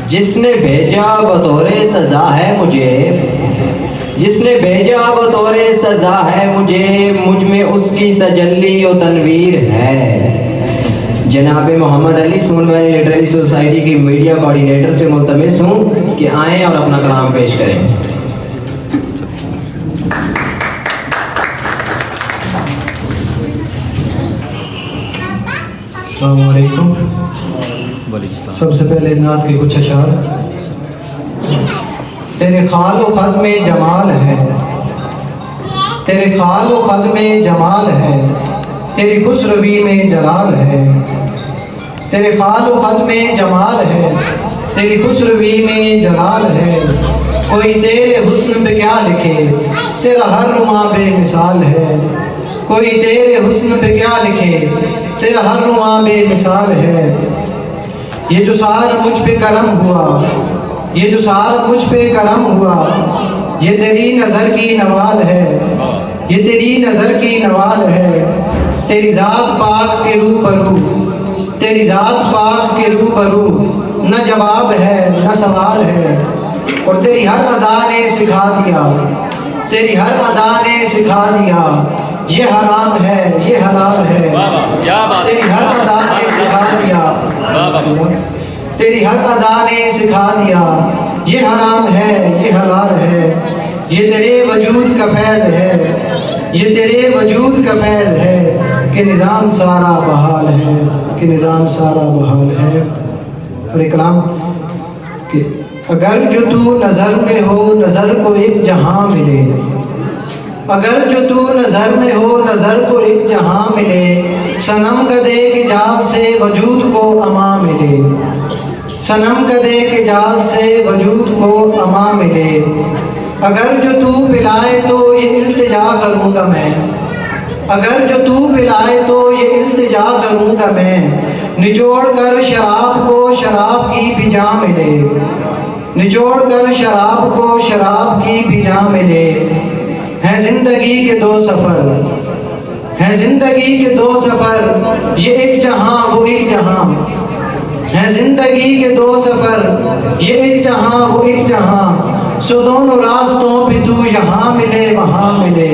جس نے بھیجا بطور سزا ہے مجھے، جس نے بھیجا بطور سزا ہے مجھے، مجھ میں اس کی تجلی و تنویر ہے۔ جناب محمد علی سون ویلی لٹریری سوسائٹی کی میڈیا کوآرڈینیٹر سے ملتمس ہوں کہ آئیں اور اپنا کلام پیش کریں۔ السلام علیکم۔ سب سے پہلے نعت کے کچھ اشعار۔ تیرے خال و خد میں جمال ہے، تیرے خال و خد میں جمال ہے، تیری خسروی میں جلال ہے۔ تیرے خال و خد میں جمال ہے، تیری خسروی میں جلال ہے۔ کوئی تیرے حسن پہ کیا لکھے، تیرا ہر رواں بے مثال ہے۔ کوئی تیرے حسن پہ کیا لکھے، تیرا ہر رواں بے مثال ہے۔ یہ جو سار مجھ پہ کرم ہوا، یہ جو سار مجھ پہ کرم ہوا، یہ تیری نظر کی نوال ہے، یہ تیری نظر کی نوال ہے۔ تیری ذات پاک کے روبرو، تیری ذات پاک کے روبرو، نہ جواب ہے نہ سوال ہے۔ اور تیری ہر ادا نے سکھا دیا، تیری ہر ادا نے سکھا دیا، یہ حرام ہے یہ حلال ہے۔ تیری ہر ادا نے سکھا دیا، تیری ہر ادا نے سکھا دیا، یہ حرام ہے یہ حلال ہے۔ یہ تیرے وجود کا فیض ہے، یہ تیرے وجود کا فیض ہے، کہ نظام سارا بحال ہے، کہ نظام سارا بحال ہے۔ اور ایک کلام کہ اگر جو تو نظر میں ہو نظر کو ایک جہاں ملے، اگر جو تو نظر میں ہو نظر کو ایک جہاں ملے، صنم گدے کے جال سے وجود کو اما ملے، صنم گدے کے جال سے وجود کو اما ملے۔ اگر جو تو پلائے تو یہ التجا کروں گا میں، اگر جو تو پلائے تو یہ التجا کروں گا میں، نچوڑ کر شراب کو شراب کی بھی جا ملے، نچوڑ کر شراب کو شراب کی بھی جا ملے۔ ہیں زندگی کے دو سفر، ہیں زندگی کے دو سفر، یہ ایک جہاں وہ ایک جہاں، ہیں زندگی کے دو سفر، یہ ایک جہاں وہ ایک جہاں۔ سو دونوں راستوں پہ تو یہاں ملے وہاں ملے۔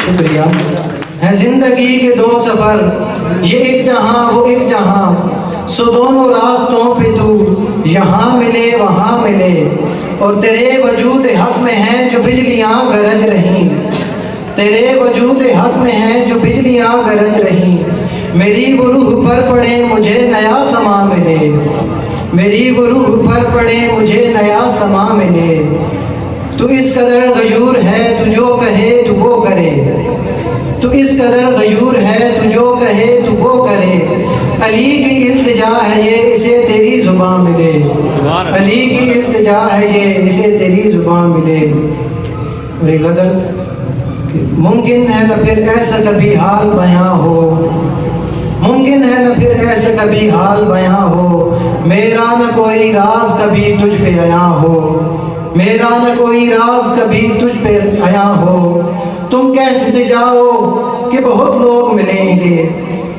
شکریہ۔ ہیں زندگی کے دو سفر، یہ ایک جہاں وہ ایک جہاں، سو دونوں راستوں پہ تو یہاں ملے وہاں ملے۔ اور تیرے وجود حق میں ہیں جو بجلیاں گرج رہیں، تیرے وجود حق میں ہیں جو بجلیاں گرج رہیں۔ میری وہ روح پر پڑے مجھے نیا سما ملے، میری وہ روح پر پڑے مجھے نیا سما ملے۔ تو اس قدر غیور ہے تو جو کہے تو وہ کرے، تو اس قدر غیور ہے تو جو کہے تو وہ کرے۔ علی کی التجا ہے یہ اسے تیری زبان ملے، علی کی التجا ہے یہ اسے تیری زبان ملے۔ اور ایک غزل کہ ممکن ہے نہ پھر ایسا کبھی حال بیاں ہو، ممکن ہے نہ پھر ایسا کبھی حال بیاں ہو، میرا نہ کوئی راز کبھی تجھ پہ عیاں ہو، میرا نہ کوئی راز کبھی تجھ پہ عیاں ہو۔ تم کہتے تھے جاؤ کہ بہت لوگ ملیں گے،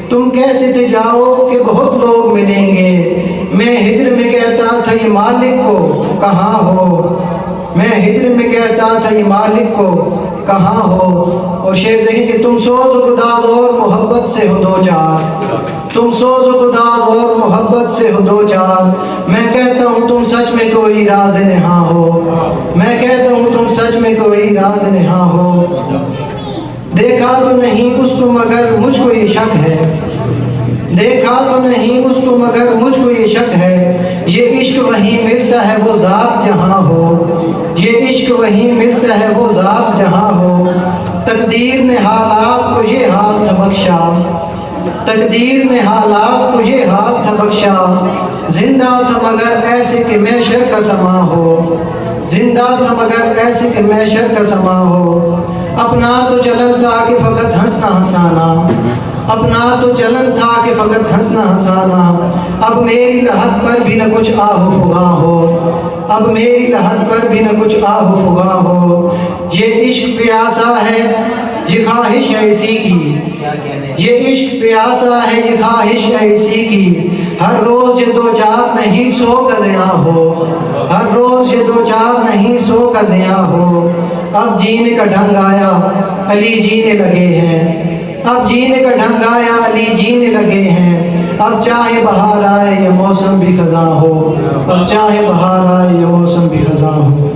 تم کہتے تھے جاؤ کہ بہت لوگ ملیں گے، میں ہجر میں کہتا تھا یہ مالک کو کہاں ہو، میں ہجر میں کہتا تھا یہ مالک کو کہاں ہو۔ اور شعر دیکھیں کہ تم سوز و گداز اور محبت سے ہو دو چار، تم سوز و گداز اور محبت سے ہو دو چار، میں کہتا ہوں تم سچ میں کوئی راز نہاں ہو، میں کہتا ہوں تم سچ میں کوئی راز نہاں ہو۔ دیکھا تو نہیں اس کو مگر مجھ کو یہ شک ہے، دیکھا تو نہیں اس کو مگر مجھ کو یہ شک ہے، یہ عشق وہیں ملتا ہے وہ ذات جہاں ہو، یہ عشق وہیں ملتا ہے وہ ذات جہاں ہو۔ تقدیر نے حالات کو یہ حال تھا بخشا، تقدیر نے حالات کو یہ حال تھا بخشا، زندہ تھا مگر ایسے کہ محشر کا سما ہو، زندہ تھا مگر ایسے کہ محشر کا سما ہو۔ اپنا تو چلن تھا کہ فقط ہنسنا ہنسانا، اپنا تو چلن تھا کہ فقط ہنسنا ہنسانا، اب میری لحد پر بھی نہ کچھ آہ و فغاں ہو، اب میری لحد پر بھی نہ کچھ آہ و فغاں ہو۔ یہ عشق پیاسا ہے یہ خواہش ایسی کی، یہ عشق پیاسا ہے یہ خواہش ایسی کی، ہر روز یہ دو چار نہیں 100 کا زیاں ہو، ہر روز یہ دو چار نہیں 100 کا زیاں ہو۔ اب جینے کا ڈھنگ آیا علی جینے لگے ہیں، اب جینے کا ڈھنگ آیا علی جینے لگے ہیں۔ اب چاہے بہار آئے یا موسم بھی خزاں ہو، اب چاہے بہار آئے یا موسم بھی خزاں ہو۔